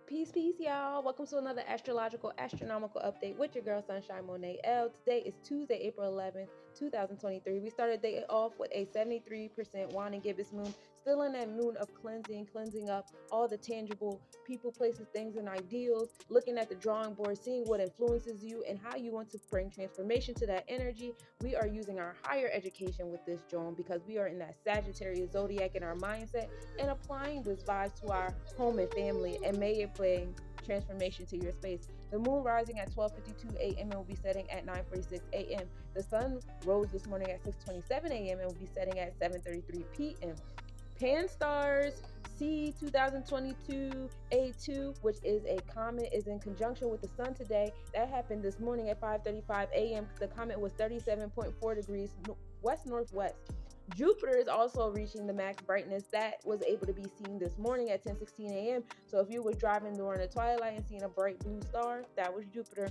Peace, peace, y'all. Welcome to another astrological, astronomical update with your girl, Sunshine Monet L. Today is Tuesday, April 11th, 2023. We started the day off with a 73% wine and gibbous moon, still in that moon of cleansing up all the tangible people, places, things, and ideals, looking at the drawing board, seeing what influences you and how you want to bring transformation to that energy. We are using our higher education with this Joan because we are in that Sagittarius zodiac in our mindset and applying this vibe to our home and family, and may it bring transformation to your space. The moon rising at 12:52 a.m. and will be setting at 9:46 a.m. The sun rose this morning at 6:27 a.m. and will be setting at 7:33 p.m. Pan stars C 2022 A2, which is a comet, is in conjunction with the sun today. That happened this morning at 5:35 a.m. The comet was 37.4 degrees west northwest. Jupiter is also reaching the max brightness that was able to be seen this morning at 10:16 a.m. So if you were driving during the twilight and seeing a bright blue star, that was Jupiter.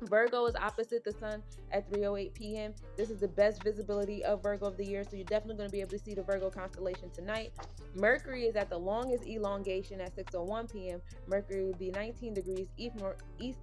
Virgo is opposite the sun at 3:08 p.m. This is the best visibility of Virgo of the year, so you're definitely going to be able to see the Virgo constellation tonight. Mercury is at the longest elongation at 6:01 p.m. Mercury will be 19 degrees east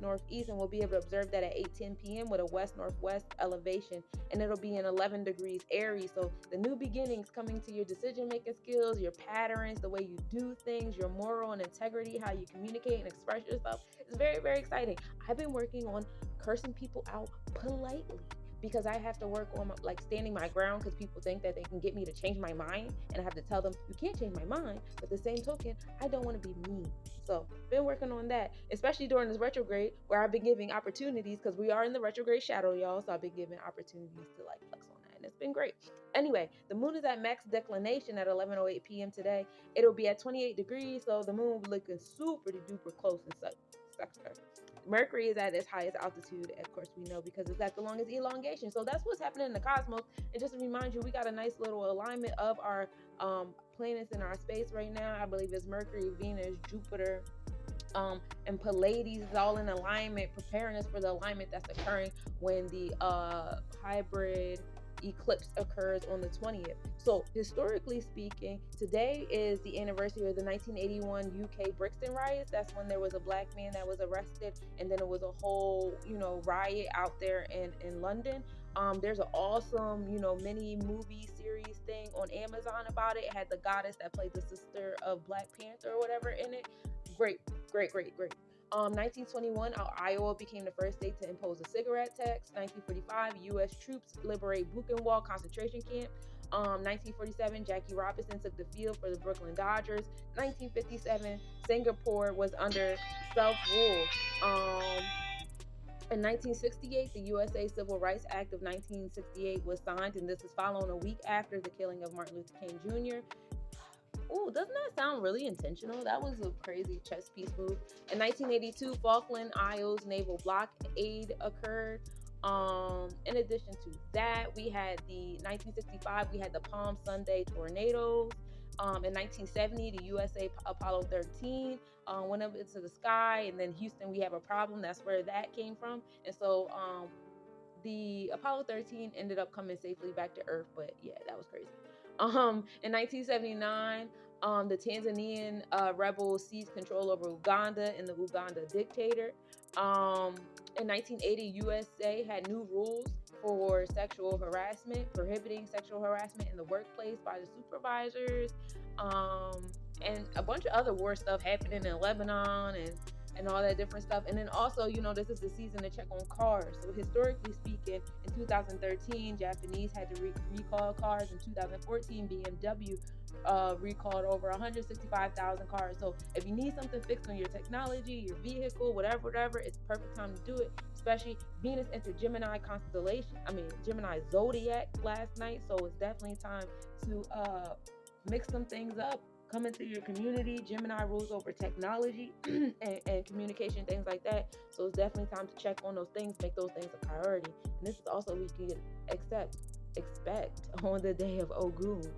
northeast, and we'll be able to observe that at 8:10 p.m. with a west northwest elevation, and it'll be in 11 degrees Aries. So the new beginnings coming to your decision making skills, your patterns, the way you do things, your moral and integrity, how you communicate and express yourself is very, very exciting. I've been working on cursing people out politely because I have to work on standing my ground, because people think that they can get me to change my mind, and I have to tell them you can't change my mind. But the same token, I don't want to be mean. So been working on that, especially during this retrograde where I've been giving opportunities, because we are in the retrograde shadow, y'all. So I've been giving opportunities to flex on that, and it's been great. Anyway, the moon is at max declination at 11:08 p.m. today. It'll be at 28 degrees, so the moon will be looking super duper close and such. Mercury is at its highest altitude, of course we know, because it's at the longest elongation. So that's what's happening in the cosmos. And just to remind you, we got a nice little alignment of our planets in our space right now. I believe it's Mercury, Venus, Jupiter, and Pleiades is all in alignment, preparing us for the alignment that's occurring when the hybrid eclipse occurs on the 20th. So historically speaking, today is the anniversary of the 1981 UK Brixton riots. That's when there was a black man that was arrested, and then it was a whole riot out there in London. There's an awesome mini movie series thing on Amazon about it. It had the goddess that played the sister of Black Panther or whatever in it. Great. 1921, Iowa became the first state to impose a cigarette tax. 1945, U.S. troops liberate Buchenwald concentration camp. 1947, Jackie Robinson took the field for the Brooklyn Dodgers. 1957, Singapore was under self-rule. In 1968, the USA Civil Rights Act of 1968 was signed, and this is following a week after the killing of Martin Luther King Jr. Ooh, doesn't that sound really intentional? That was a crazy chess piece move. In 1982, Falkland Isles naval blockade occurred. In addition to that, we had the 1965, we had the Palm Sunday tornadoes. In 1970, the USA Apollo 13 went up into the sky, and then Houston, we have a problem. That's where that came from. And so the Apollo 13 ended up coming safely back to Earth, but yeah, that was crazy. In 1979, the Tanzanian rebels seized control over Uganda and the Uganda dictator. In 1980, USA had new rules for sexual harassment, prohibiting sexual harassment in the workplace by the supervisors, and a bunch of other war stuff happening in Lebanon and all that different stuff. And then also, this is the season to check on cars. So historically speaking, in 2013, Japanese had to recall cars. In 2014, BMW recalled over 165,000 cars. So if you need something fixed on your technology, your vehicle, whatever, it's perfect time to do it. Especially Venus entered Gemini Gemini zodiac last night. So it's definitely time to mix some things up. Come into your community. Gemini rules over technology and communication, things like that. So it's definitely time to check on those things, make those things a priority. And this is also we can expect on the day of Ogun.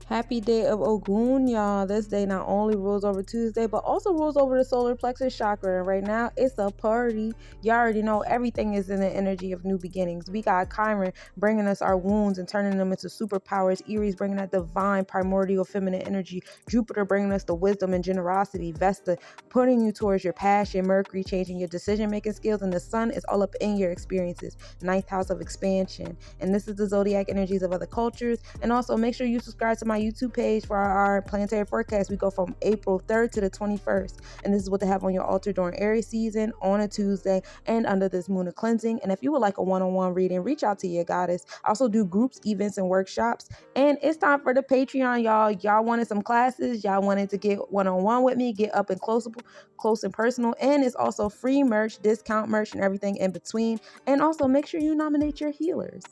Happy day of Ogun, y'all. This day not only rules over Tuesday, but also rules over the solar plexus chakra. And right now, it's a party. Y'all already know everything is in the energy of new beginnings. We got Chiron bringing us our wounds and turning them into superpowers. Aries bringing that divine primordial feminine energy. Jupiter bringing us the wisdom and generosity. Vesta putting you towards your passion. Mercury changing your decision-making skills. And the sun is all up in your experiences. Ninth house of expansion. And this is the zodiac energies of other cultures. And also make sure you subscribe to my YouTube page for our planetary forecast. We go from April 3rd to the 21st. And this is what they have on your altar during Aries season, on a Tuesday, and under this moon of cleansing. And if you would like a one-on-one reading, reach out to your goddess. I also do groups, events, and workshops. And it's time for the Patreon, y'all. Y'all wanted some classes. Y'all wanted to get one-on-one with me, get up and close and personal. And it's also free merch, discount merch, and everything in between. And also make sure you nominate your healers.